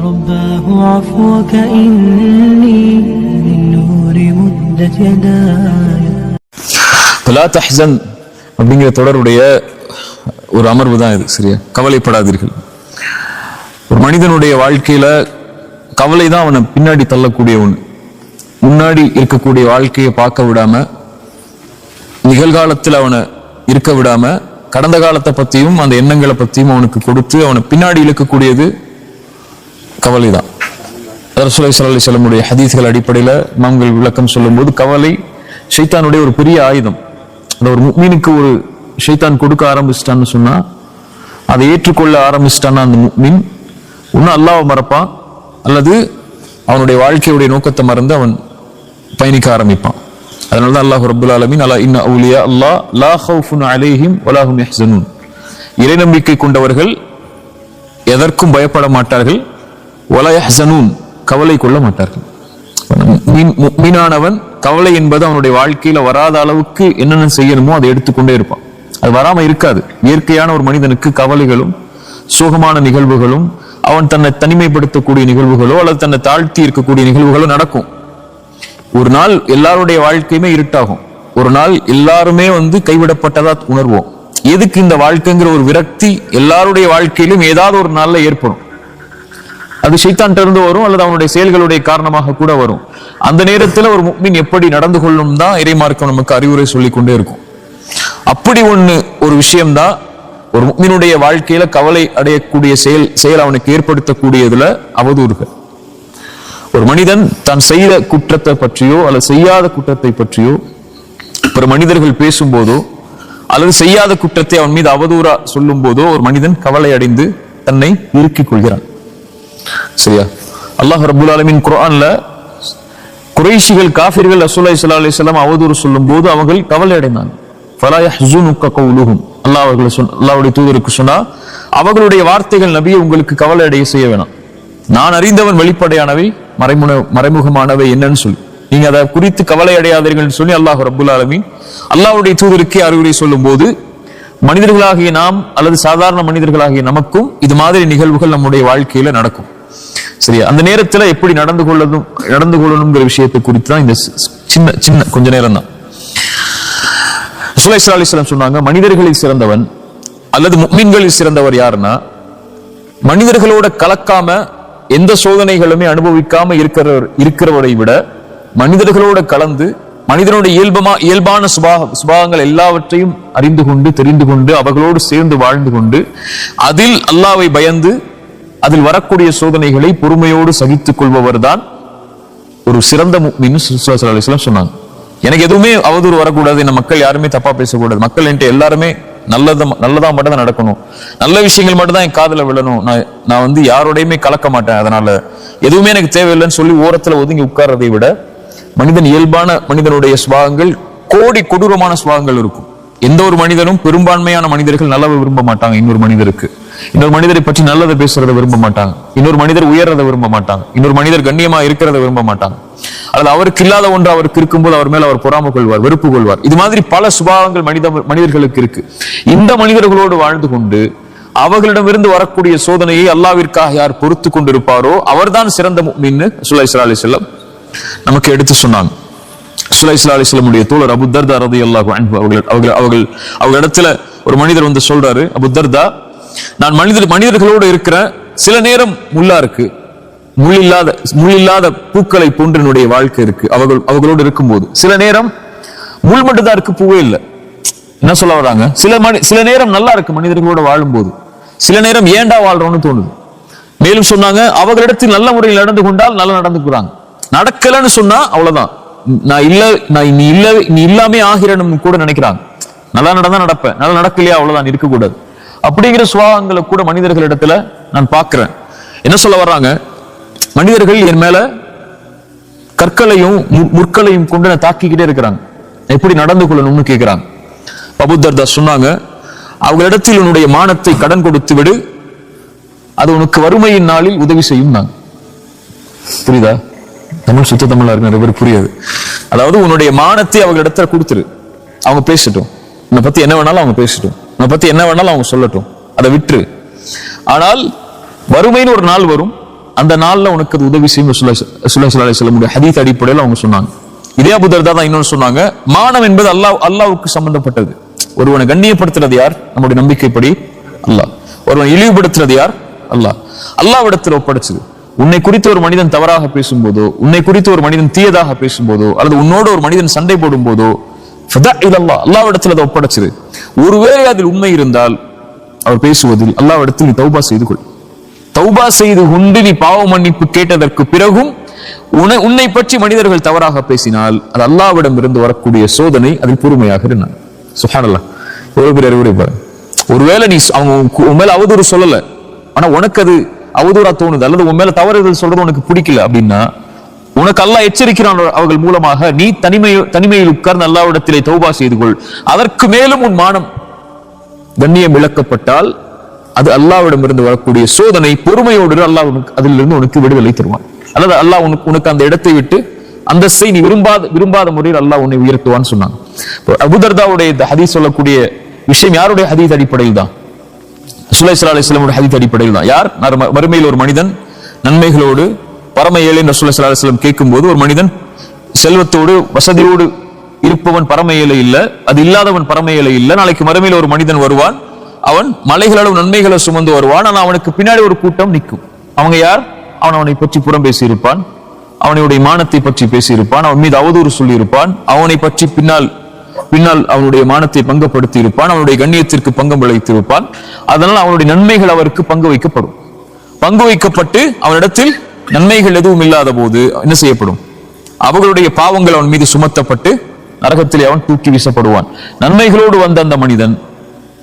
رباه عفوك إني من نور مدت يداي. லா தஹ்சன் அப்படிங்கிற தொடருடைய ஒரு அமர்வு தான் இது. சரியா, கவலைப்படாதீர்கள். ஒரு மனிதனுடைய வாழ்க்கையில கவலை தான் அவனை பின்னாடி தள்ளக்கூடிய ஒண்ணு. முன்னாடி இருக்கக்கூடிய வாழ்க்கையை பார்க்க விடாம, நிகழ்காலத்தில் அவனை இருக்க விடாம, கடந்த காலத்தை பத்தியும் அந்த எண்ணங்களை பத்தியும் அவனுக்கு கொடுத்து அவனை பின்னாடி இழுக்கக்கூடியது கவலை தான். ரசூலுல்லாஹி ஸல்லல்லாஹு அலைஹி வஸல்லம் ஹதீஸ்கள் அடிப்படையில இமாம்கள் விளக்கம் சொல்லும் போது, கவலை ஷைத்தானுடைய ஒரு பெரிய ஆயுதம். அந்த ஒரு முஃமினுக்கு ஒரு ஷைத்தான் கொடுக்க ஆரம்பிச்சிட்டான்னு சொன்னா, அதை ஏற்றுக்கொள்ள ஆரம்பிச்சிட்டான்னா அந்த முஃமின் ஒன்னும் அல்லாஹ்வை மறப்பான், அல்லது அவனுடைய வாழ்க்கையுடைய நோக்கத்தை மறந்து அவன் பயணிக்க ஆரம்பிப்பான். அதனாலதான் அல்லாஹ் ரப்புல் ஆலமீன் அலா இன்ன அவுலியா அல்லாஹ் லா ஹவுஃபுன் அலைஹிம் வலா ஹும் யஹ்ஸனூன், இறை நம்பிக்கை கொண்டவர்கள் எதற்கும் பயப்பட மாட்டார்கள், வலா யஹ்ஸனூன், கவலை கொள்ள மாட்டார்கள். முஃமினானவன் கவலை என்பது அவனுடைய வாழ்க்கையில வராத அளவுக்கு என்னென்ன செய்யணுமோ அதை எடுத்துக்கொண்டே இருப்பான். அது வராம இருக்காது. இயற்கையான ஒரு மனிதனுக்கு கவலைகளும் சோகமான நிகழ்வுகளும், அவன் தன்னை தனிமைப்படுத்தக்கூடிய நிகழ்வுகளோ அல்லது தன்னை தாழ்த்தி இருக்கக்கூடிய நிகழ்வுகளோ நடக்கும். ஒரு நாள் எல்லாருடைய வாழ்க்கையுமே இருட்டாகும். ஒரு நாள் எல்லாருமே கைவிடப்பட்டதா உணர்வோம். எதுக்கு இந்த வாழ்க்கைங்கிற ஒரு விரக்தி எல்லாருடைய வாழ்க்கையிலும் ஏதாவது ஒரு நாள்ல ஏற்படும். அது ஷைத்தான்ட்ட இருந்து வரும், அல்லது அவனுடைய செயல்களுடைய காரணமாக கூட வரும். அந்த நேரத்துல ஒரு முஃமின் எப்படி நடந்து கொள்ளும் தான் இறைமார்க்கம் நமக்கு அறிவுரை சொல்லிக் கொண்டே இருக்கும். அப்படி ஒரு விஷயம்தான் ஒரு முஃமினுடைய வாழ்க்கையில கவலை அடையக்கூடிய செயல் அவனுக்கு ஏற்படுத்தக்கூடியதுல அவதூறுகள். ஒரு மனிதன் தான் செய்த குற்றத்தை பற்றியோ அல்லது செய்யாத குற்றத்தை பற்றியோ பிற மனிதர்கள் பேசும்போதோ அல்லது செய்யாத குற்றத்தை அவன் மீது அவதூறா சொல்லும் போதோ ஒரு மனிதன் கவலை அடைந்து தன்னை இறுக்கிக் கொள்கிறான். சரியா, அல்லாஹ் ரப்புல் ஆலமீன் குர்ஆன்ல குறைஷிகள் காஃபிர்கள் ரசூலுல்லாஹி ஸல்லல்லாஹு அலைஹி வஸல்லம் அவதூறு சொல்லும் போது அவர்கள் கவலை அடைந்தாங்க. ஃபலா யஹ்ஸுனுக கவுலுஹும், அல்லாஹ்வுடைய தூதருக்கு சொன்னா, அவர்களுடைய வார்த்தைகள் நபியே உங்களுக்கு கவலை அடைய செய்ய வேணாம். நான் அறிந்தவன் வெளிப்படையானவை மறைமுகமானவை என்னன்னு சொல்லி நீங்க அதை குறித்து கவலை அடையாதீர்கள் சொல்லி அல்லாஹ் ரப்புல் ஆலமீன் அல்லாஹ்வுடைய தூதருக்கே அறிவுரை சொல்லும் போது, மனிதர்களாகிய நாம் அல்லது சாதாரண மனிதர்களாகிய நமக்கும் இது மாதிரி நிகழ்வுகள் நம்முடைய வாழ்க்கையில நடக்கும். சரியா, அந்த நேரத்துல எப்படி நடந்து கொள்ளணுங்கிற விஷயத்தை குறித்து தான் இந்த சின்ன கொஞ்ச நேரம் தான். ரசூலுல்லாஹி ஸல்லல்லாஹு அலைஹி வஸல்லம் சொன்னாங்க, மனிதர்களில் சிறந்தவன் அல்லது முஃமின்களில் சிறந்தவர் யாருன்னா, மனிதர்களோட கலக்காம எந்த சோதனைகளுமே அனுபவிக்காம இருக்கிறவரை விட மனிதர்களோட கலந்து மனிதனுடைய இயல்பான சுபாவங்கள் எல்லாவற்றையும் அறிந்து கொண்டு தெரிந்து கொண்டு அவர்களோடு சேர்ந்து வாழ்ந்து கொண்டு அதில் அல்லாஹ்வை பயந்து அதில் வரக்கூடிய சோதனைகளை பொறுமையோடு சகித்துக் கொள்பவர் தான் ஒரு சிறந்த முஃமின் ஸல்லல்லாஹு அலைஹி வஸல்லம் சொன்னாங்க. எனக்கு எதுவுமே அவதூறு வரக்கூடாது, என்ன மக்கள் யாருமே தப்பா பேசக்கூடாது, மக்கள் என்கிட்ட எல்லாருமே நல்லதா மட்டும் தான் நடக்கணும், நல்ல விஷயங்கள் மட்டும் தான் என் காதுல விழணும், நான் யாரோடையுமே கலக்க மாட்டேன், அதனால எதுவுமே எனக்கு தேவையில்லைன்னு சொல்லி ஓரத்துல ஒதுங்கி உட்கார்றதை விட மனிதனுடைய சுபாவங்கள் கோடி கொடூரமான சுபாவங்கள் இருக்கும். எந்த ஒரு மனிதனும், பெரும்பான்மையான மனிதர்கள் நல்லவை விரும்ப மாட்டாங்க. இன்னொரு மனிதரை பற்றி நல்லதை பேசுறதை விரும்ப மாட்டாங்க. இன்னொரு மனிதர் உயர்றதை விரும்ப மாட்டாங்க. இன்னொரு மனிதர் கண்ணியமா இருக்கிறத விரும்ப மாட்டாங்க. அல்லது அவருக்கு இல்லாத ஒன்று அவருக்கு இருக்கும்போது அவர் மேல அவர் பொறாமை கொள்வார், வெறுப்பு கொள்வார். இது மாதிரி பல சுபாவங்கள் மனிதர்களுக்கு இருக்கு. இந்த மனிதர்களோடு வாழ்ந்து கொண்டு அவர்களிடமிருந்து வரக்கூடிய சோதனையை அல்லாஹ்விற்காக யார் பொறுத்து கொண்டிருப்பாரோ அவர்தான் சிறந்த முஃமின் ரசூலுல்லாஹி ஸல்லல்லாஹு அலைஹி வஸல்லம் நமக்கு எடுத்து சொன்னாங்க. ரசூலுல்லாஹி ஸல்லல்லாஹு அலைஹி வஸல்லம் உடைய தோழர் அபூ தர்தா ரலியல்லாஹு அன்ஹு அவங்க இடத்துல ஒரு மனிதர் சொல்றாரு, அபூ தர்தா, நான் மனிதர்களோடு இருக்கிறேன், சில நேரம் முள்ளா இருக்கு, முள்ளில்லாத பூக்களை போன்று என்னுடைய வாழ்க்கை இருக்கு அவர்களோடு இருக்கும்போது, சில நேரம் முள் மட்டும்தான் இருக்கு, பூவே இல்லை. என்ன சொல்ல வராங்க, சில நேரம் நல்லா இருக்கு மனிதர்களோட வாழும் போது, சில நேரம் ஏண்டா வாழ்றோம்னு தோணுது. மேலும் சொன்னாங்க, அவர்களிடத்தில் நல்ல முறையில் நடந்து கொண்டால் நல்லா நடந்துக்கிறாங்க, நடக்கலன்னு சொன்னா அவ்வளவுதான், நீ இல்லாமே ஆகிறன்னு கூட நினைக்கிறாங்க. நல்லா நடந்தா நடப்பேன், நல்லா நடக்கலையா அவ்வளவுதான், இருக்கக்கூடாது. அப்படிங்கிற சுபாவங்களை கூட மனிதர்களிடத்துல நான் பார்க்கிறேன். என்ன சொல்ல வர்றாங்க, மனிதர்கள் என் மேல கற்களையும் முற்களையும் கொண்டு நான் தாக்கிக்கிட்டே இருக்கிறாங்க, எப்படி நடந்து கொள்ளணும்னு கேட்கிறாங்க. அபூ தர்தா சொன்னாங்க, அவர்களிடத்தில் உன்னுடைய மானத்தை கடன் கொடுத்து விடு, அது உனக்கு வறுமையின் நாளில் உதவி செய்யும். நாங்க புரியுதா, தமிழ் சுத்த தமிழா இருக்கு, நிறைய பேர் புரியாது. அதாவது உன்னுடைய மானத்தை அவர்களிடத்துல கொடுத்துரு, அவங்க பேசட்டும், உன்னை பத்தி என்ன வேணாலும் அவங்க பேசட்டும், உன்னை பத்தி என்ன வேணாலும் அவங்க சொல்லட்டும், அதை விட்டுரு. ஆனால் வறுமைன்னு ஒரு நாள் வரும், அந்த நாள்ல உனக்கு அது உதவி செய்யும் ரசூலுல்லாஹி ஸல்லல்லாஹு அலைஹி வஸல்லம் ஹதீஸ் அடிப்படையில் அவங்க சொன்னாங்க. இதே அபூ தர்தா தான் இன்னொன்னு சொன்னாங்க, மானம் என்பது அல்லாஹ்வுக்கு சம்பந்தப்பட்டது. ஒருவனை கண்ணியப்படுத்துறது யார்? நம்முடைய நம்பிக்கைப்படி அல்லாஹ். ஒருவன் இழிவுபடுத்துறது யார்? அல்லாஹ். அல்லாஹ்விடத்தில் ஒப்படைச்சது. உன்னை குறித்து ஒரு மனிதன் தவறாக பேசும்போதோ, உன்னை குறித்து ஒரு மனிதன் தீயதாக பேசும்போதோ, அல்லது உன்னோடு ஒரு மனிதன் சண்டை போடும் போதோ, அல்லாஹ்விடத்தில் அதை ஒப்படைச்சது. ஒருவேளை அதில் உண்மை இருந்தால் அவர் பேசுவதில் அல்லாஹ்விடத்தில் நீ தௌபா செய்து கொள். தௌபா செய்து கொண்டு நீ பாவ மன்னிப்பு கேட்டதற்கு பிறகும் உன்னை பற்றி மனிதர்கள் தவறாக பேசினால் அது அல்லாஹ்விடம் இருந்து வரக்கூடிய சோதனை, அதில் பொறுமையாக இருந்தான். சுப்ஹானல்லாஹ். எவ்வளவு பேர் அறிவுரை பாருங்க. ஒருவேளை நீ அவங்க உன் மேல அவதூறு சொல்லல, ஆனா உனக்கு அது அவதூறா தோணுது, அல்லது உன் மேல தவறுகள் சொல்றது உனக்கு பிடிக்கல அப்படின்னா உனக்கு அல்லாஹ் எச்சரிக்கிறான். அவர்கள் மூலமாக நீ தனிமையில் உட்கார்ந்து அல்லாஹ்விடத்திலே தௌபா செய்து கொள். அதற்கு மேலும் உன் மானம் கண்ணியம் இழக்கப்பட்டால் அது அல்லாஹ்விடம் இருந்து வரக்கூடிய சோதனை. பொறுமையோடு அல்லாஹ் அதிலிருந்து உனக்கு விடுதலை தருவான். அல்லது அல்லாஹ் உனக்கு அந்த இடத்தை விட்டு அந்தஸ்தை நீ விரும்பாத முறையில் அல்லாஹ் உன்னை உயர்த்துவான்னு சொன்னாங்க. அபூ தர்தாவுடைய இந்த ஹதீஸ் சொல்லக்கூடிய விஷயம் யாருடைய ஹதீஸ் அடிப்படையில் தான்? ரசூலுல்லாஹி ஸல்லல்லாஹு அலைஹி வஸல்லம் ஹதீஸ் அடிப்படையில் தான். யார்? மறுமையில் ஒரு மனிதன் நன்மைகளோடு பரம ஏழை ரசூலுல்லாஹி ஸல்லல்லாஹு அலைஹி வஸல்லம் கேட்கும்போது, ஒரு மனிதன் செல்வத்தோடு வசதியோடு இருப்பவன் பரம ஏழை இல்ல, அது இல்லாதவன் பரம ஏழை இல்ல. நாளைக்கு மறுமையில் ஒரு மனிதன் வருவான், அவன் மலைகளோட நன்மைகளை சுமந்து வருவான், ஆனால் அவனுக்கு பின்னாடி ஒரு கூட்டம் நிற்கும். அவங்க யார்? அவனை பற்றி புறம் பேசி இருப்பான், அவனுடைய மானத்தை பற்றி பேசி இருப்பான், அவன் மீது அவதூறு சொல்லி இருப்பான், அவனை பற்றி பின்னால் அவனுடைய மானத்தை பங்கப்படுத்தி இருப்பான், அவனுடைய கண்ணியத்திற்கு பங்கம் விளைத்து இருப்பான். அதனால் அவனுடைய நன்மைகள் அவருக்கு பங்கு வைக்கப்பட்டு அவனிடத்தில் நன்மைகள் எதுவும் இல்லாத போது என்ன செய்யப்படும்? அவர்களுடைய பாவங்கள் அவன் மீது சுமத்தப்பட்டு நரகத்திலே அவன் தூக்கி வீசப்படுவான். நன்மைகளோடு வந்த அந்த மனிதன்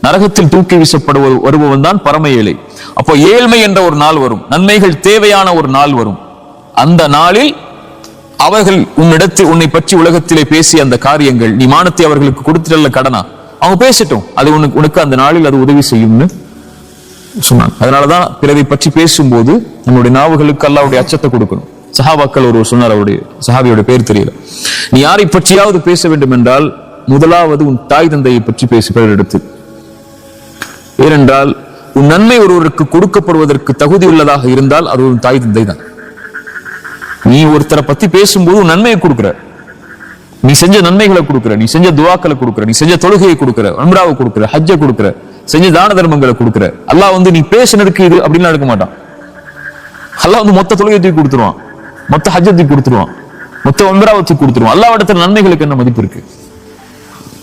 நரகத்தில் தூக்கி வருபவன் தான் பரம ஏழை. அப்போ ஏழ்மை என்ற ஒரு நாள் வரும், நன்மைகள் தேவையான ஒரு நாள் வரும். அந்த நாளில் அவர்கள் உன்னை பற்றி உலகத்திலே பேசிய அந்த காரியங்கள், நீ மானத்தை அவர்களுக்கு கொடுத்துடல கடனா, அவங்க பேசட்டும், அது உனக்கு அந்த நாளில் அது உதவி செய்யும்னு சொன்னாங்க. அதனாலதான் பிறரை பற்றி பேசும்போது நம்முடைய நாவுகளுக்கு அல்லாஹ்வுடைய அச்சத்தை கொடுக்கணும். சஹாபாக்கள் ஒரு சொன்னார், அவருடைய சஹாபியோட பேர் தெரியல, நீ யாரை பற்றியாவது பேச வேண்டும் என்றால் முதலாவது உன் தாய் தந்தையை பற்றி பேசு பிறரிடத்து. ஏனென்றால் உன் நன்மை ஒருவருக்கு கொடுக்கப்படுவதற்கு தகுதி உள்ளதாக இருந்தால் அது ஒரு தாய் தந்தை தான். நீ ஒருத்தரை பத்தி பேசும்போது உன் நன்மையை கொடுக்குற, நீ செஞ்ச நன்மைகளை கொடுக்குற, நீ செஞ்ச துவாக்களை கொடுக்குற, நீ செஞ்ச தொழுகையை கொடுக்குற, உம்ராவை கொடுக்குற, ஹஜ்ஜை கொடுக்குற, செஞ்ச தான தர்மங்களை கொடுக்குற. அல்லாஹ் நீ பேசினதுக்கு இது அப்படின்னு எடுக்க மாட்டான். அல்லாஹ் மொத்த தொழுகை தூக்கி கொடுத்துருவான், மொத்த ஹஜ்ஜை கொடுத்துருவான், மொத்த உம்ராவை தூக்கி கொடுத்துருவான். அல்லாஹ்விடத்தில் நன்மைகளுக்கு என்ன மதிப்பு இருக்கு?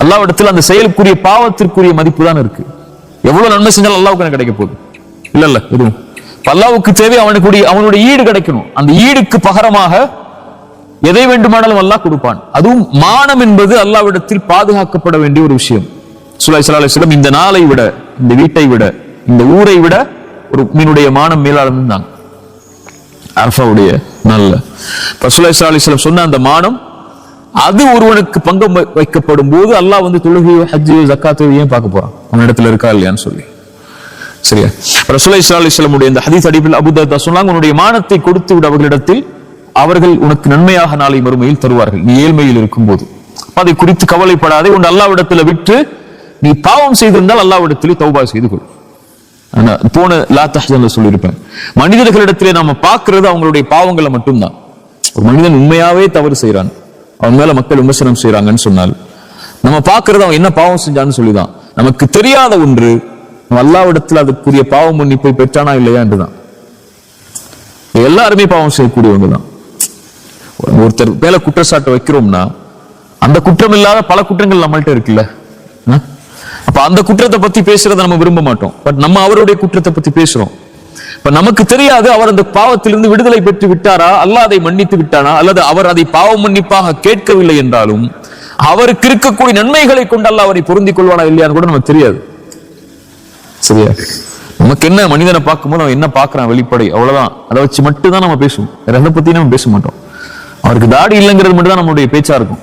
அல்லாஹ்விடத்தில் அந்த செயலுக்குரிய பாவத்திற்குரிய மதிப்பு தான் இருக்கு. எவ்வளவு நன்மை செஞ்சாலும் அல்லாஹ்வுக்கு என்ன கிடைக்க போகுது? இல்ல எதுவும். அல்லாஹ்வுக்கு தேவை அவனுடைய ஈடு கிடைக்கணும். அந்த ஈடுக்கு பகரமாக எதை வேண்டுமானாலும் அல்லாஹ் கொடுப்பான். அதுவும் மானம் என்பது அல்லாஹ்விடத்தில் பாதுகாக்கப்பட வேண்டிய ஒரு விஷயம். ரசூலுல்லாஹி ஸல்லல்லாஹு அலைஹி வஸல்லம் இந்த நாளை விட, இந்த வீட்டை விட, இந்த ஊரை விட ஒரு மீனுடைய மானம் மேலாளம் தான் அரஃபாவுடைய நாள்ல. ரசூலுல்லாஹி ஸல்லல்லாஹு அலைஹி வஸல்லம் சொன்ன அந்த மானம், அது ஒருவனுக்கு பங்கம் வைக்கப்படும் போது அல்லாஹ் தொழுகையோ ஹஜ்ஜையோ ஜக்காத்தையோ ஏன் பார்க்க போறான்? அவன் இடத்துல இருக்கா இல்லையான்னு சொல்லி. சரியா? ரசூலுல்லாஹி ஸல்லல்லாஹு அலைஹி வஸல்லம் இந்த ஹதீஸ் அடிப்படையில் அபூ தர்தா சொன்னாங்க, உன்னுடைய மானத்தை கொடுத்து விட அவர்களிடத்தில், அவர்கள் உனக்கு நன்மையாக நாளை மறுமையில் தருவார்கள் நீ ஏழ்மையில் இருக்கும் போது. அதை குறித்து கவலைப்படாதே, உன் அல்லாஹ்விடத்தில் விட்டு நீ பாவம் செய்திருந்தால் அல்லாஹ்விடத்தில் தௌபா செய்து கொள். போன லா தஹ்சன் சொல்லியிருப்பேன், மனிதர்களிடத்திலே நாம பார்க்கிறது அவங்களுடைய பாவங்களை மட்டும்தான். ஒரு மனிதன் உண்மையாவே தவறு செய்யறான், அவன் மேல மக்கள் விமர்சனம் செய்யறாங்கன்னு சொன்னால் நம்ம பார்க்கிறது அவன் என்ன பாவம் செஞ்சான்னு சொல்லிதான். நமக்கு தெரியாத ஒன்று அல்லாஹ்விடத்தில் அதுக்குரிய பாவ மன்னிப்பை பெற்றானா இல்லையா என்றுதான். எல்லாருமே பாவம் செய்யக்கூடியவங்க தான். ஒருத்தர் மேல குற்றச்சாட்டு வைக்கிறோம்னா அந்த குற்றம் இல்லாத பல குற்றங்கள் நம்மள்ட்ட இருக்குல்ல. அப்ப அந்த குற்றத்தை பத்தி பேசுறதை நம்ம விரும்ப மாட்டோம். பட் நம்ம அவருடைய குற்றத்தை பத்தி பேசுறோம். இப்ப நமக்கு தெரியாது அவர் அந்த பாவத்திலிருந்து விடுதலை பெற்று விட்டாரா, அல்லாஹ் அதை மன்னித்து விட்டானா, அல்லது அவர் அதை பாவ மன்னிப்பாக கேட்கவில்லை என்றாலும் அவருக்கு இருக்கக்கூடிய நன்மைகளை கொண்டு அல்லாஹ் அவரை பொருந்திக் கொள்வானா இல்லையான்னு கூட நமக்கு தெரியாது. சரியா? நமக்கு என்ன, மனிதனை பார்க்கும்போது அவன் என்ன பார்க்கறான் வெளிப்படை, அவ்வளவுதான். அதை வச்சு மட்டும் தான் நம்ம பேசுவோம், வேற எதை பத்தி நம்ம பேச மாட்டோம். அவருக்கு தாடி இல்லைங்கிறது மட்டும் தான் நம்மளுடைய பேச்சா இருக்கும்,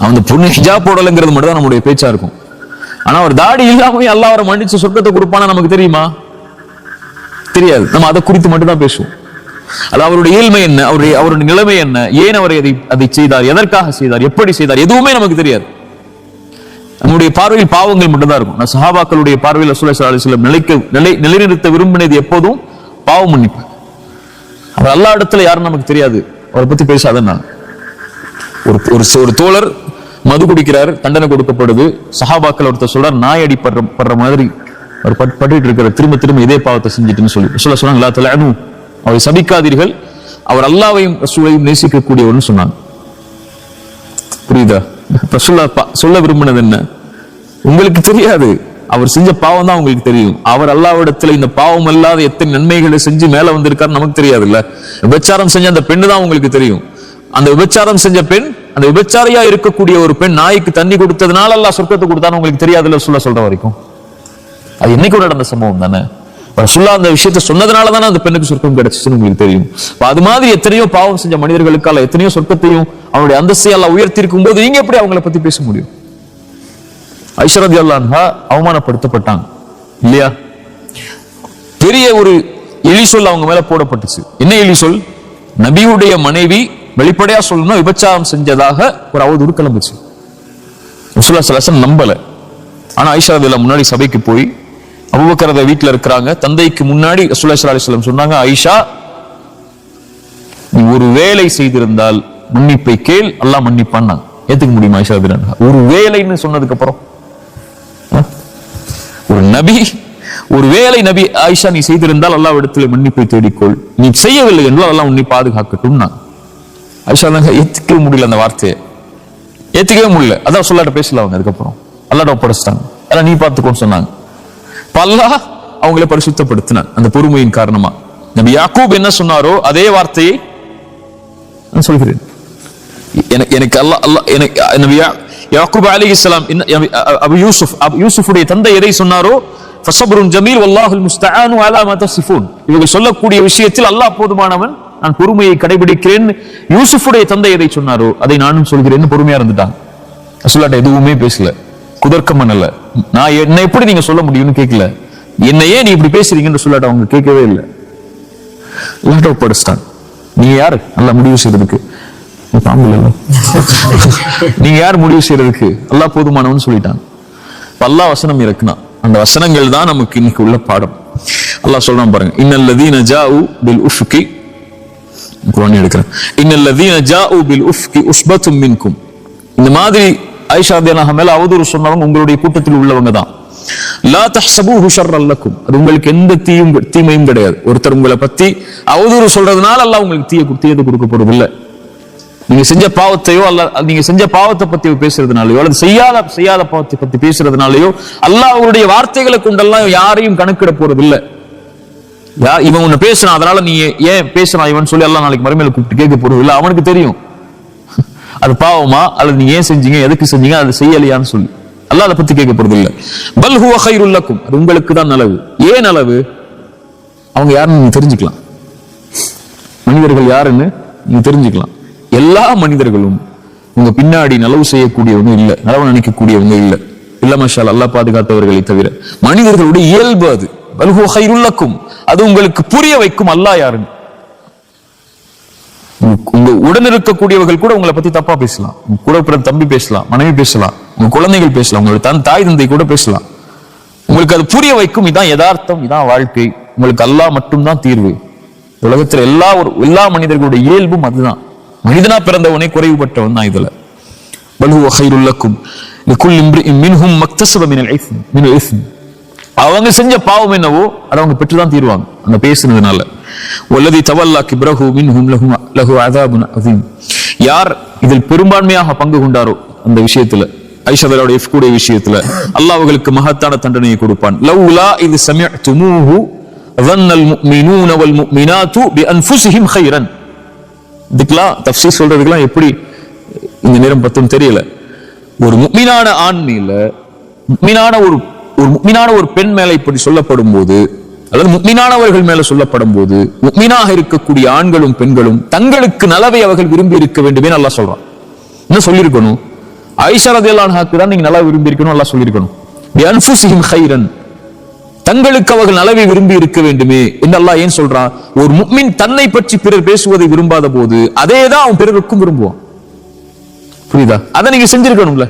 அவன் பொண்ணு ஹிஜாப் போடலைங்கிறது மட்டும் தான் நம்மளுடைய பேச்சா இருக்கும். ஆனா அவர் தாடி இல்லாமவே அல்லாஹ் அவரை மன்னிச்சு சொர்க்கத்தை கொடுப்பானா நமக்கு தெரியுமா? தெரியாது. நம்ம அதை குறித்து மட்டும் தான் பேசுவோம். அது அவருடைய இயல்மை என்ன, அவருடைய நிலைமை என்ன, ஏன் அவர் அதை செய்தார், எதற்காக செய்தார், எப்படி செய்தார், எதுவுமே நமக்கு தெரியாது. நம்முடைய பார்வையில் பாவங்கள் மட்டும்தான் இருக்கும். நான் சஹாபாக்களுடைய பார்வையில் ரசூலுல்லாஹி ஸல்லல்லாஹு அலைஹி வஸல்லம் நிலைநிறுத்த விரும்பினது எப்போதும் பாவ மன்னிப்பு. அவர் அல்லாஹ் இடத்துல யாரும் நமக்கு தெரியாது, அவரை பத்தி பேசாத. நான் ஒரு தோழர் மது குடிக்கிறார், தண்டனை கொடுக்கப்படுது. சஹாபாக்கள் ஒருத்தர் சொல்றார், நாய் அடி படுற மாதிரி அவர் பட்டுட்டு இருக்கிற, திரும்ப திரும்ப இதே பாவத்தை செஞ்சுட்டுன்னு சொல்லி சொன்னாங்க, லா தலஅனு, அவரை சபிக்காதீர்கள், அவர் அல்லாஹ்வையும் ரசூலையும் நேசிக்கக்கூடியவர்னு சொன்னாங்க. புரியுதா? ரசூலுல்லாஹ் சொல்ல விரும்பினது என்ன? உங்களுக்கு தெரியாது, அவர் செஞ்ச பாவம் தான் உங்களுக்கு தெரியும். அவர் அல்லாஹ்விடத்துல இந்த பாவம் அல்லாத எத்தனை நன்மைகளை செஞ்சு மேல வந்திருக்காரு நமக்கு தெரியாது இல்ல. விபச்சாரம் செஞ்ச அந்த பெண்ணு தான் உங்களுக்கு தெரியும். அந்த விபச்சாரம் செஞ்ச பெண், அந்த விபச்சாரியா இருக்கக்கூடிய ஒரு பெண் நாய்க்கு தண்ணி கொடுத்ததுனால அல்லாஹ் சொர்க்கத்தை கொடுத்தான்னு உங்களுக்கு தெரியாதுல்ல ரசூலுல்லாஹ் சொல்ற வரைக்கும். அது என்னைக்கு நடந்த சம்பவம் தானே. ரசூலுல்லாஹ் அந்த விஷயத்தை சொன்னதுனால தானே அந்த பெண்ணுக்கு சொர்க்கம் கிடைச்சிச்சுன்னு உங்களுக்கு தெரியும். அது மாதிரி எத்தனையோ பாவம் செஞ்ச மனிதர்களுக்கு அல்ல எத்தனையோ சொர்க்கத்தையும் அவனுடைய அந்தஸ்தை அல்லாஹ் உயர்த்தி இருக்கும் போது நீங்க எப்படி அவங்களை பத்தி பேச முடியும்? ஆயிஷா ரலியல்லாஹு அன்ஹா அவமானப்படுத்தப்பட்டாங்க இல்லையா? பெரிய ஒரு எலி சொல் அவங்க மேல போடப்பட்டுச்சு. என்ன எலி சொல்? நபியுடைய மனைவி வெளிப்படையா சொல்லணும் விபச்சாரம் செஞ்சதாக ஒரு அவதூறு கிளம்புச்சு. ரசூலுல்லாஹ் ஸல்லல்லாஹு அலைஹி வஸல்லம் நம்பல. ஆனா ஆயிஷா ரலியல்லாஹு முன்னாடி சபைக்கு போய் அபூபக்கர் வீட்டுல இருக்கிறாங்க, தந்தைக்கு முன்னாடி ரசூலுல்லாஹி ஸல்லல்லாஹு அலைஹி வஸல்லம் சொன்னாங்க, ஆயிஷா நீ ஒரு வேலை செய்திருந்தால் மன்னிப்பை கேள், அல்லாஹ் மன்னிப்பான். ஏத்துக்க முடியுமா ஆயிஷா ரலியல்லாஹு அன்ஹா? ஒரு வேலைன்னு சொன்னதுக்கு அப்புறம் ஒரு நபி, ஒரு வேலை நபி ஆயிஷா நீ செய்திருந்தால் அல்லாஹ் இடத்துல மன்னிப்பை தேடிக்கொள், நீ செய்யவில்லை என்றால் அல்லாஹ் உன்னை பாதுகாக்கட்டும். ஆயிஷா ஏத்துக்கவே முடியல, அந்த வார்த்தையை ஏத்துக்கவே முடியல. அதான் சொல்லாட்ட பேசல அவங்க. அதுக்கப்புறம் அல்லாஹ்ட்ட ஒப்படைச்சிட்டாங்க, அதான் நீ பார்த்துக்கோன்னு சொன்னாங்க. அல்லாஹ் அவங்களை பரிசுத்தப்படுத்தினான் அந்த பொறுமையின் காரணமா. நபி யாக்கூப் என்ன சொன்னாரோ அதே வார்த்தையை நான் சொல்கிறேன். எனக்கு அல்லாஹ் எனக்கு நபி யாக்கூப் அலைஹிஸ்ஸலாம் அபு யூசுஃபுடைய தந்தை எதை சொன்னாரோ, ஃபஸப்ருன் ஜமீல் வல்லாஹுல் முஸ்தஆனு அலா மா தஸிஃபூன், இவர்கள் சொல்லக்கூடிய விஷயத்தில் அல்லாஹ் போதுமானவன், நான் பொறுமையை கடைபிடிக்கிறேன். யூசுஃபுடைய தந்தை எதை சொன்னாரோ அதை நானும் சொல்கிறேன்னு பொறுமையா இருந்துட்டாங்க. ரசூலுல்லாஹ் எதுவுமே பேசல, குதர்க்கம் பண்ணல. நான் என்ன எப்படி நீங்க சொல்ல முடியும்னு கேட்கல, என்னையே நீ இப்படி பேசுறீங்கன்னு ரசூலுல்லாஹ் அவங்க கேட்கவே இல்லை. அல்லாஹ்ட்ட ஒப்படைச்சிட்டாங்க. நீங்க யாரு அல்லாஹ் முடிவு செய்யறதுக்கு? நீங்க யார் முடிவு செய்யறதுக்கு? அல்லாஹ் போதுமானவன்னு சொல்லிட்டாங்க. அல்லாஹ் வசனம் இறக்குனா அந்த வசனங்கள் தான் நமக்கு இன்னைக்கு உள்ள பாடம். அல்லாஹ் சொல்றான் பாருங்க, இன்னல்லதீன ஜாஉ பில் உஃப்கி, குர்ஆன் எடுக்கிறேன், இன்னல்லதீன ஜாஉ பில் உஃப்கி உஸ்பத்தும் மின்கும். இந்த மாதிரி ஆயிஷா ரலியல்லாஹு அன்ஹா மேல அவதூறு சொன்னவங்க உங்களுடைய கூட்டத்தில் உள்ளவங்க தான். லா தஹ்சபூஹு ஷர்ரன் லக்கும், அது உங்களுக்கு எந்த தீமையும் கிடையாது. ஒருத்தர் உங்களை பத்தி அவதூறு சொல்றதுனால அல்லாஹ் உங்களுக்கு தீயது கொடுக்க போறது இல்லை. நீங்க செஞ்ச பாவத்தையோ அல்ல நீங்க செஞ்ச பாவத்தை பத்தி பேசுறதுனாலயோ அல்லது செய்யாத பாவத்தை பத்தி பேசுறதுனாலயோ அல்லாஹ் அவருடைய வார்த்தைகளை கொண்டெல்லாம் யாரையும் கணக்கிட போறது இல்ல. இவன் உன்னை பேசுறான் அதனால நீ ஏன் பேசுறான் இவன் சொல்லி அல்லாஹ் நாளைக்கு மறுமையில கூப்பிட்டு கேட்க போறது இல்ல. அவனுக்கு தெரியும் அது பாவமா அல்லது நீங்க ஏன் செஞ்சீங்க, எதுக்கு செஞ்சீங்க, அது செய்யலையான்னு சொல்லி அல்லாஹ் அதை பத்தி கேட்க போறது இல்ல. பல் ஹுவ கைருல் லக்கும், அது உங்களுக்கு தான் நலவு. ஏன் நலவு? அவங்க யாருன்னு நீங்க தெரிஞ்சுக்கலாம், மனிதர்கள் யாருன்னு நீங்க தெரிஞ்சுக்கலாம். எல்லா மனிதர்களும் உங்க பின்னாடி நலவு செய்யக்கூடியவங்க இல்ல, நலவு நினைக்கக்கூடியவங்க இல்ல. இல்ல மாஷா அல்லாஹ் பாதுகாத்தவர்களை தவிர. மனிதர்களுடைய இயல்பு அது. பல் ஹுவ கைருல் லக்கும், அது உங்களுக்கு புரிய வைக்கும் அல்லாஹ் யாருன்னு. உங்க உடன் இருக்கக்கூடியவர்கள் கூட உங்களை பத்தி தப்பா பேசலாம், உங்க கூட பிறந்த தம்பி பேசலாம், மனைவி பேசலாம், உங்க குழந்தைகள் பேசலாம், உங்களோட தாய் தந்தை கூட பேசலாம். உங்களுக்கு அது புரிய வைக்கும், இதான் யதார்த்தம், இதான் வாழ்க்கை, உங்களுக்கு அல்லாஹ் மட்டும்தான் தீர்வு. உலகத்துல எல்லா மனிதர்களுடைய இயல்பும் அதுதான். மனிதனா பிறந்தவனே குறைவுபட்டவன் தான் இதுல. பல் ஹுவ கைருல் லக்கும் லிகுல்லி இம்ரிஇன் மின்ஹும் மக்தஸப மினல் இஸ்ம், அவங்க செஞ்ச பாவம் என்னவோ அதை அவங்க பெற்றுதான் தீருவாங்க அந்த பேசுனதுனால. வல்லதி தவல்லா கிப்ரஹு மின்ஹும் லஹு அஸாபுன் அஸீம், யார் இதில் பெரும்பான்மையாக பங்கு கொண்டாரோ அந்த விஷயத்துல, ஆயிஷா ரலியல்லாஹு அன்ஹா கூடிய விஷயத்துல அல்லாஹ் அவர்களுக்கு மகத்தான தண்டனையை கொடுப்பான். லவ்லா இத் சமிஅதுமூஹு ظنல் முஃமினூன வல் முஃமினாத்து பிஅன்ஃபுஸிஹிம் கைரன். இதுக்கெல்லாம் தஃப்சீர் சொல்றதுக்கெல்லாம் எப்படி இந்த நேரம் பத்தும் தெரியல. ஒரு முஃமினான ஆண் மேல முஃமினான ஒரு பெண் மேல இப்படி சொல்லப்படும் போது, அல்லது முஃமினானவர்கள் மேல சொல்லப்படும் போது, முஃமினாக இருக்கக்கூடிய ஆண்களும் பெண்களும் தங்களுக்கு நலவை அவர்கள் விரும்பி இருக்க வேண்டுமே அல்லாஹ் சொல்றான். என்ன சொல்லியிருக்கணும்? ஆயிஷா ரலியல்லாஹு அன்ஹாக்கு தான் நீங்க நல்லா விரும்பி இருக்கணும் அல்லாஹ் சொல்லியிருக்கணும். பிஅன்ஃபுஸிஹிம் கைரன், தங்களுக்கு அவர்கள் நலவை விரும்பி இருக்க வேண்டுமே என்று அல்லாஹ் ஏன் சொல்றான்? ஒரு முஃமின் தன்னை பற்றி பிறர் பேசுவதை விரும்பாத போது அதேதான் அவன் பிறருக்கும் விரும்புவான். புரியுதா? அதை நீங்க செஞ்சிருக்கணும்ல.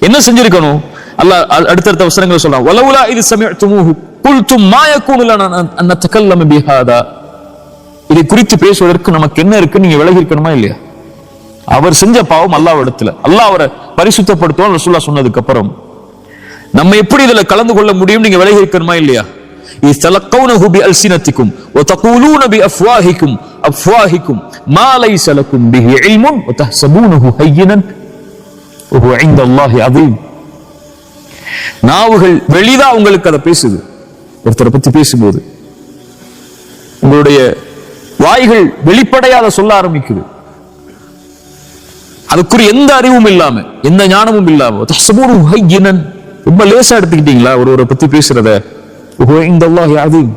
என்ன செஞ்சிருக்கணும்? அல்லாஹ் அடுத்தடுத்த வசனங்களை சொல்றான். வலவுலா இது சமிஅதுமூஹு குல்தும் மா யகூனு லனா அன் நதகல்லம பிஹாதா இதை குறித்து பேசுவதற்கு நமக்கு என்ன இருக்கு நீங்க விலகி இருக்கணுமா இல்லையா? அவர் செஞ்ச பாவம் அல்லாஹ்விடத்துல, அல்லாஹ் அவரை பரிசுத்தப்படுத்துவோம் ரசூலுல்லாஹ் சொன்னதுக்கு அப்புறம் நம்ம எப்படி இதுல கலந்து கொள்ள முடியும்? நீங்க விலகி இருக்கணுமா இல்லையா? இஸ்தலகூனஹு பிஅல்சினதிகும் வதகூலூன பிஅஃவாஹிகும் அஃவாஹிகும் மா லைஸ லகும் பிஹி இல்முன் வதஹ்சபூனஹு ஹய்யினன் வஹுவ இன்தல்லாஹி அதீம். நாவுகள் வெளிதா உங்களுக்கு அதை பேசுது. ஒருத்தரை பத்தி பேசும்போது உங்களுடைய வாய்கள் வெளிப்படையாக சொல்ல ஆரம்பிக்குது, அதுக்குரிய எந்த அறிவும் இல்லாம எந்த ஞானமும் இல்லாம. தஹ்சபூனஹு ஹய்யினன், ரொம்ப லேசா எடுத்துக்கிட்டீங்களா ஒருவரை பத்தி பேசுறத? வஹுவ இன்தல்லாஹி அதீம்,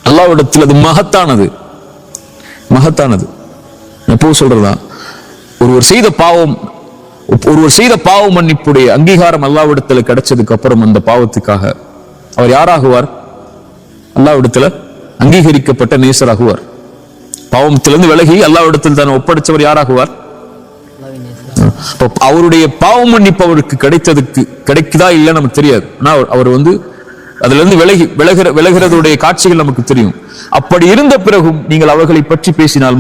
அல்லாஹ்விடத்தில் அது மகத்தானது. மகத்தானது எப்போ சொல்றதா? ஒருவர் செய்த பாவம் மன்னிப்புடைய அங்கீகாரம் அல்லாஹ்விடத்தில் கிடைச்சதுக்கு அப்புறம் அந்த பாவத்துக்காக அவர் யாராகுவார்? அல்லாஹ்விடத்தில் அங்கீகரிக்கப்பட்ட நேசராகுவார். பாவத்திலிருந்து விலகி அல்லாஹ்விடத்தில் தான் ஒப்படைச்சவர் யாராகுவார்? அவருடைய பாவம் மன்னிப்பு அவருக்கு கிடைக்குதா இல்ல நமக்கு தெரியாது. ஆனா அவர் அதுல இருந்து விலகிறதுடைய காட்சிகள் நமக்கு தெரியும். அப்படி இருந்த பிறகும் நீங்கள் அவர்களை பற்றி பேசினால்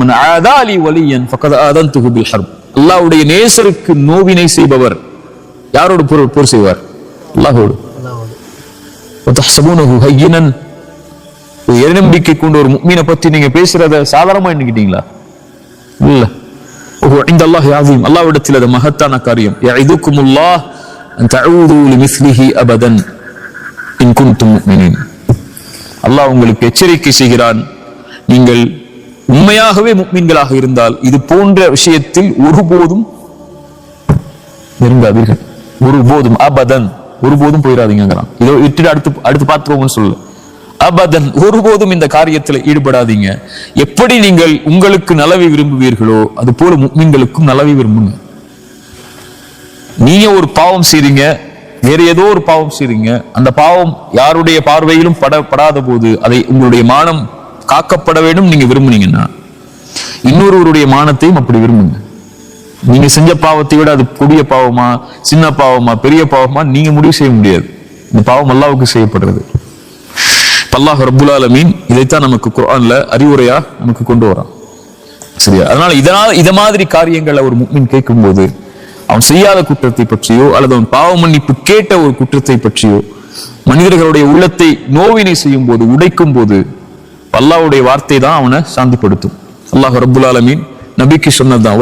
அல்லாஹ்வுடைய நேசருக்கு நோவினை செய்பவர் யாரோடு போர் செய்வார்? அல்லாஹ்வோடு. நம்பிக்கை கொண்டு ஒரு முஃமினை பற்றி நீங்க பேசுறத சாதாரணமா எண்ணிக்கிட்டீங்களா? இல்ல. இன்தல்லாஹி அஸீம், அல்லாஹ்விடத்தில் அது மகத்தான காரியம். யஇதுகுமுல்லாஹ் அன் தஊது லிமிஸ்லிஹி அபதன் இன் குன்தும் முஃமினீன். அல்லாஹ் உங்களுக்கு எச்சரிக்கை செய்கிறான், நீங்கள் உண்மையாகவே முஃமின்களாக இருந்தால் இது போன்ற விஷயத்தில் ஒருபோதும் நெருங்காதீர்கள். ஒருபோதும், அபதன், ஒருபோதும் போயிடாதீங்கிறான். இதோ இட்டு அடுத்து பார்த்துக்கோங்கன்னு சொல்லு. அபதன், ஒருபோதும் இந்த காரியத்தில் ஈடுபடாதீங்க. எப்படி நீங்கள் உங்களுக்கு நலவை விரும்புவீர்களோ அது போல முஃமின்களுக்கும் நலவை விரும்புங்க. நீங்க ஒரு பாவம் செய்றீங்க, வேற ஏதோ ஒரு பாவம் செய்றீங்க, அந்த பாவம் யாருடைய பார்வையிலும் படாத போது அதை உங்களுடைய மானம் காக்கப்பட வேண்டும் நீங்க விரும்புனீங்கன்னா இன்னொருவருடைய மானத்தையும் அப்படி விரும்புங்க. நீங்க செஞ்ச பாவத்தை விட அது கொடிய பாவமா, சின்ன பாவமா, பெரிய பாவமா நீங்க முடிவு செய்ய முடியாது. இந்த பாவம் அல்லாஹ்வுக்கு செய்யப்படுறது. அல்லாஹ் ரப்புல் ஆலமீன் இதைத்தான் நமக்கு குர்ஆன்ல அறிவுரையா நமக்கு கொண்டு வரான். சரியா? அதனால இத மாதிரி காரியங்களை ஒரு முஃமின் கேட்கும் போது அவன் செய்யாத குற்றத்தை பற்றியோ அல்லது அவன் பாவ மன்னிப்பு கேட்ட ஒரு குற்றத்தை பற்றியோ மனிதர்களுடைய உள்ளத்தை நோவினை செய்யும் போது, உடைக்கும் போது அல்லாஹ்வுடைய வார்த்தை தான் அவனை சாந்திப்படுத்தும். அல்லாஹ் ரப்புல் ஆலமீன் நபிக்கு சொன்னதுதான்,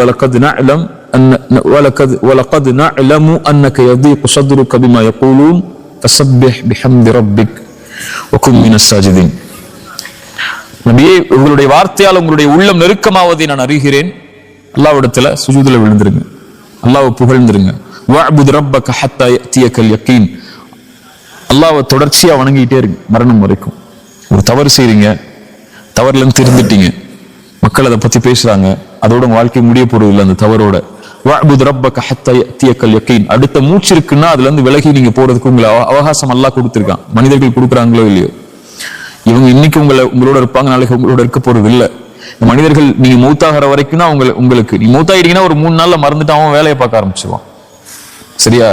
வலகத் நஅலமு அன்னக யதீகு ஸத்ருக பிமா யகூலூன் ஃபஸப்பிஹ் பிஹம்தி ரப்பிக் வகுன் மினஸ் சாஜிதீன். நபியே, உங்களுடைய வார்த்தையால் உங்களுடைய உள்ளம் நெருக்கமாவதை நான் அறிகிறேன். அல்லாஹ்விடத்துல சுஜூதுல விழுந்துருங்க, அல்லாஹ்வை புகழ்ந்துருங்க. வஅபுத் ரப்பக ஹத்தா யஅதியகல் யகீன், அல்லாஹ்வை தொடர்ச்சியா வணங்கிட்டே இருங்க மரணம் வரைக்கும். ஒரு தவறு செய்றீங்க, தவறுல இருந்து திருந்துட்டீங்க, மக்கள் அதை பத்தி பேசுறாங்க, அதோட வாழ்க்கை முடிய போறது இல்லை அந்த தவறோட. வஅபுத் ரப்பக ஹத்தா யஅதியகல் யகீன், அடுத்த மூச்சு இருக்குன்னா அதுல இருந்து விலகி நீங்க போறதுக்கு உங்களுக்கு அவகாசம் அல்லாஹ் கொடுத்திருக்கான். மனிதர்கள் கொடுக்குறாங்களோ இல்லையோ, இவங்க இன்னைக்கு உங்களோட இருப்பாங்க, நாளைக்கு உங்களோட இருக்க போறது இல்லை. மனிதர்கள் நீங்க மூத்தாகிற வரைக்கும் தான் உங்களுக்கு நீ மூத்தாயிட்டீங்கன்னா ஒரு 3 நாள்ல மறந்துட்டு அவன் வேலையை பார்க்க ஆரம்பிச்சிருவான். சரியா?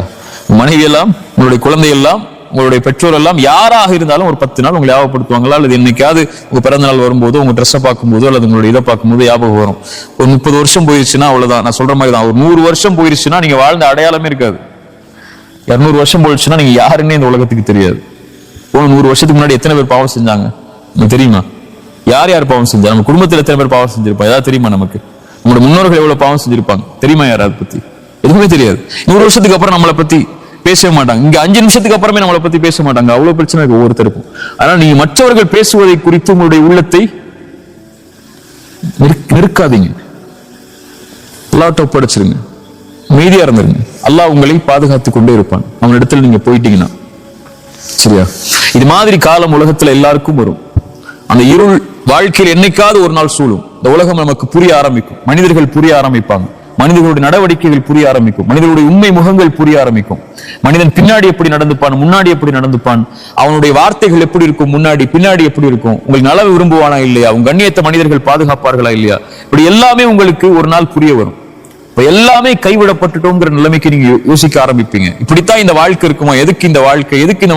மனைவி எல்லாம், உங்களுடைய குழந்தை எல்லாம், உங்களுடைய பெற்றோர் எல்லாம் யாராக இருந்தாலும் ஒரு 10 நாள் உங்களை ஞாபகப்படுத்துவாங்களா? அல்லது என்னைக்காவது உங்க பிறந்த நாள் வரும்போது, உங்க ட்ரெஸ்ஸை பார்க்கும்போது, அல்லது உங்களுடைய இதை பார்க்கும்போது ஞாபகம் வரும். ஒரு 30 வருஷம் போயிருச்சுன்னா அவ்வளவுதான். நான் சொல்ற மாதிரி தான். ஒரு 100 வருஷம் போயிருச்சுன்னா நீங்க வாழ்ந்த அடையாளமே இருக்காது. 200 வருஷம் போயிடுச்சுன்னா நீங்க யாருன்னே இந்த உலகத்துக்கு தெரியாது. 100 வருஷத்துக்கு முன்னாடி எத்தனை பேர் பாவம் செஞ்சாங்க நமக்கு தெரியுமா? யார் யார் பாவம் செஞ்சா? நம்ம குடும்பத்தில் எத்தனை பேர் பாவம் செஞ்சிருப்பா ஏதாவது தெரியுமா? நமக்கு நம்மளோட முன்னோர்கள் எவ்வளவு பாவம் செஞ்சிருப்பாங்க தெரியுமா? யாராவது பத்தி எதுவுமே தெரியாது. 100 வருஷத்துக்கு அப்புறம் நம்மளை பத்தி பேசவே மாட்டாங்க. இங்க 5 நிமிஷத்துக்கு அப்புறமே நம்மளை பத்தி பேச மாட்டாங்க. அவ்வளவு பிரச்சனை இருக்கு ஒவ்வொருத்தருக்கும். அதனால நீங்க மற்றவர்கள் பேசுவதை குறித்து உங்களுடைய உள்ளத்தை நெருக்காதீங்க. அல்லாஹ்ட்ட ஒப்படைச்சிருங்க, அமைதியா இருந்துருங்க. அல்லாஹ் உங்களை பாதுகாத்து கொண்டே இருப்பான் அவனிடத்துல நீங்க போயிட்டீங்கன்னா. சரியா? இது மாதிரி காலம் உலகத்துல எல்லாருக்கும் வரும். அந்த இருள் வாழ்க்கையில் என்னைக்காவது ஒரு நாள் சூழும். இந்த உலகம் நமக்கு புரிய ஆரம்பிக்கும், மனிதர்கள் புரிய ஆரம்பிப்பாங்க, மனிதர்களுடைய நடவடிக்கைகள் புரிய ஆரம்பிக்கும், மனிதர்களுடைய உண்மை முகங்கள் புரிய ஆரம்பிக்கும். மனிதன் பின்னாடி எப்படி நடந்துப்பான், முன்னாடி எப்படி நடந்துப்பான், அவனுடைய வார்த்தைகள் எப்படி இருக்கும், முன்னாடி பின்னாடி எப்படி இருக்கும், உங்களுக்கு நலவு விரும்புவானா இல்லையா, உங்க கண்ணியத்தை மனிதர்கள் பாதுகாப்பார்களா இல்லையா, இப்படி எல்லாமே உங்களுக்கு ஒரு நாள் புரிய வரும். இப்ப எல்லாமே கைவிடப்பட்டுட்டோங்கிற நிலைமைக்கு நீங்க யோசிக்க ஆரம்பிப்பீங்க. இப்படித்தான் இந்த வாழ்க்கை இருக்குமா? எதுக்கு இந்த வாழ்க்கை? எதுக்கு இந்த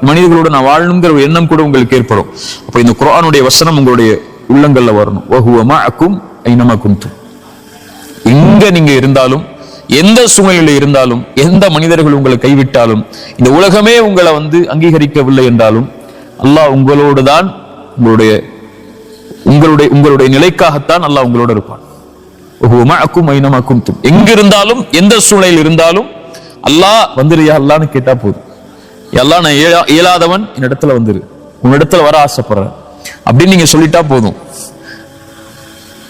மனிதர்களோட நான் வாழணுங்கிற ஒரு எண்ணம் கூட உங்களுக்கு ஏற்படும். அப்ப இந்த குர்ஆனுடைய வசனம் உங்களுடைய உள்ளங்கள்ல வரணும். வஹுவ மஅக்கும் ஐனமா குன்தும். எங்க நீங்க இருந்தாலும், எந்த சூழ்நிலையில இருந்தாலும், எந்த மனிதர்கள் உங்களை கைவிட்டாலும், இந்த உலகமே உங்களை அங்கீகரிக்கவில்லை என்றாலும், அல்லாஹ் உங்களோடு தான், உங்களுடைய நிலைக்காகத்தான் அல்லாஹ் உங்களோட இருப்பான். எங்க இருந்தாலும், எந்த சூழ்நிலையில் இருந்தாலும் அல்லாஹ் வந்துருயா அல்லான்னு கேட்டா போதும். எல்லாம் நான் இயலாதவன், என்னிடத்துல வந்துரு, உன்னிடத்துல வர ஆசைப்படுறேன் அப்படின்னு நீங்க சொல்லிட்டா போதும்.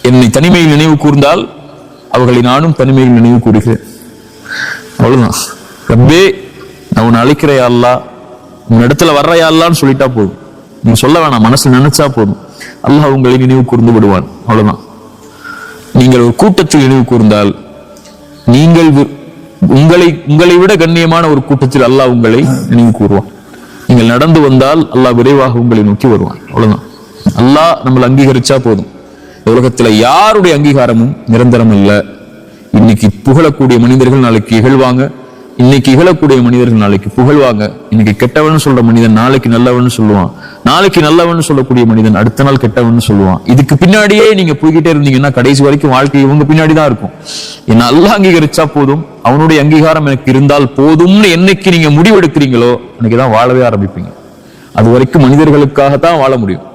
என்னை தனிமையில் நினைவு கூர்ந்தால் அவர்களை நானும் தனிமையில் நினைவு கூறுகிறேன். அவ்வளவுதான். ரப்பே நான் உன்னை அழைக்கிறையா அல்லா, உன் இடத்துல வர்றையா அல்லான்னு சொல்லிட்டா போதும். நீங்க சொல்ல வேணாம், மனசு நினைச்சா போதும், அல்லாஹ் உங்களை நினைவு கூர்ந்து விடுவான். அவ்வளவுதான். நீங்கள் ஒரு கூட்டத்தில் நினைவு கூர்ந்தால், நீங்கள் உங்களை விட கண்ணியமான ஒரு கூட்டத்தில் அல்லாஹ் உங்களை நினைவு கூறுவான். நீங்கள் நடந்து வந்தால் அல்லாஹ் விரைவாக உங்களை நோக்கி வருவான். அவ்வளவுதான். அல்லாஹ் நம்மளை அங்கீகரிச்சா போதும். உலகத்துல யாருடைய அங்கீகாரமும் நிரந்தரம் இல்ல. இன்னைக்கு புகழக்கூடிய மனிதர்கள் நாளைக்கு இகழ்வாங்க, இன்னைக்கு இகழக்கூடிய மனிதர்கள் நாளைக்கு புகழ்வாங்க. இன்னைக்கு கெட்டவன் சொல்ற மனிதன் நாளைக்கு நல்லவன் சொல்லுவான், நாளைக்கு நல்லவன் சொல்லக்கூடிய மனிதன் அடுத்த நாள் கெட்டவன் சொல்லுவான். இதுக்கு பின்னாடியே நீங்க போய்கிட்டே இருந்தீங்கன்னா கடைசி வரைக்கும் வாழ்க்கை இவங்க பின்னாடிதான் இருக்கும். என்ன அல்லாஹ் அங்கீகரிச்சா போதும், அவனுடைய அங்கீகாரம் எனக்கு இருந்தால் போதும்னு என்னைக்கு நீங்க முடிவெடுக்கிறீங்களோ அன்னைக்குதான் வாழவே ஆரம்பிப்பீங்க. அது வரைக்கும் மனிதர்களுக்காகத்தான் வாழ முடியும்.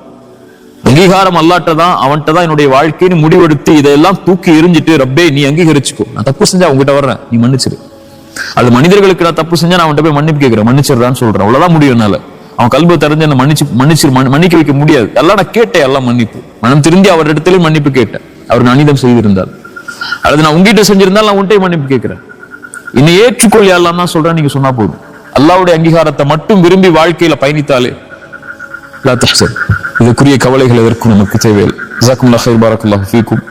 அங்கீகாரம் அல்லாட்டதான், அவன்கிட்ட தான் என்னுடைய வாழ்க்கைன்னு முடிவெடுத்து இதெல்லாம் தூக்கி எரிஞ்சிட்டு, ரப்பே நீ அங்கீகரிச்சுக்கோ, நான் தப்பு செஞ்சா உங்ககிட்ட வர்றேன், நீ மன்னிச்சிரு. அது மனிதர்களுக்கு நான் தப்பு செஞ்சா நான் அவன்கிட்ட போய் மன்னிப்பு கேட்கிறேன், மன்னிச்சிடுறான்னு சொல்றேன். அவ்வளவுதான் முடியும். என்னால அவன் கல்வி தெரிஞ்சு என்ன மன்னிக்க வைக்க முடியாது. எல்லாம் நான் கேட்டேன், எல்லாம் மன்னிப்பு, மனம் திருந்தி அவர் இடத்துலயும் மன்னிப்பு கேட்டேன். அவர் அநீதம் செய்திருந்தால், அல்லது நான் உங்ககிட்ட செஞ்சிருந்தால் நான் உன்கிட்ட மன்னிப்பு கேட்கிறேன். இன்னும் ஏற்றுக்கொள்ளி எல்லாம் தான் சொல்றேன், நீங்க சொன்னா போதும். அல்லாஹ்வுடைய அங்கீகாரத்தை மட்டும் விரும்பி வாழ்க்கையில பயணித்தாலே இதற்குரிய கவலைகள் எதற்கும் நமக்கு தேவையில்லை. ஜஸாக்குமுல்லாஹ் கைர், பாரக்கல்லாஹு ஃபீக்கும்.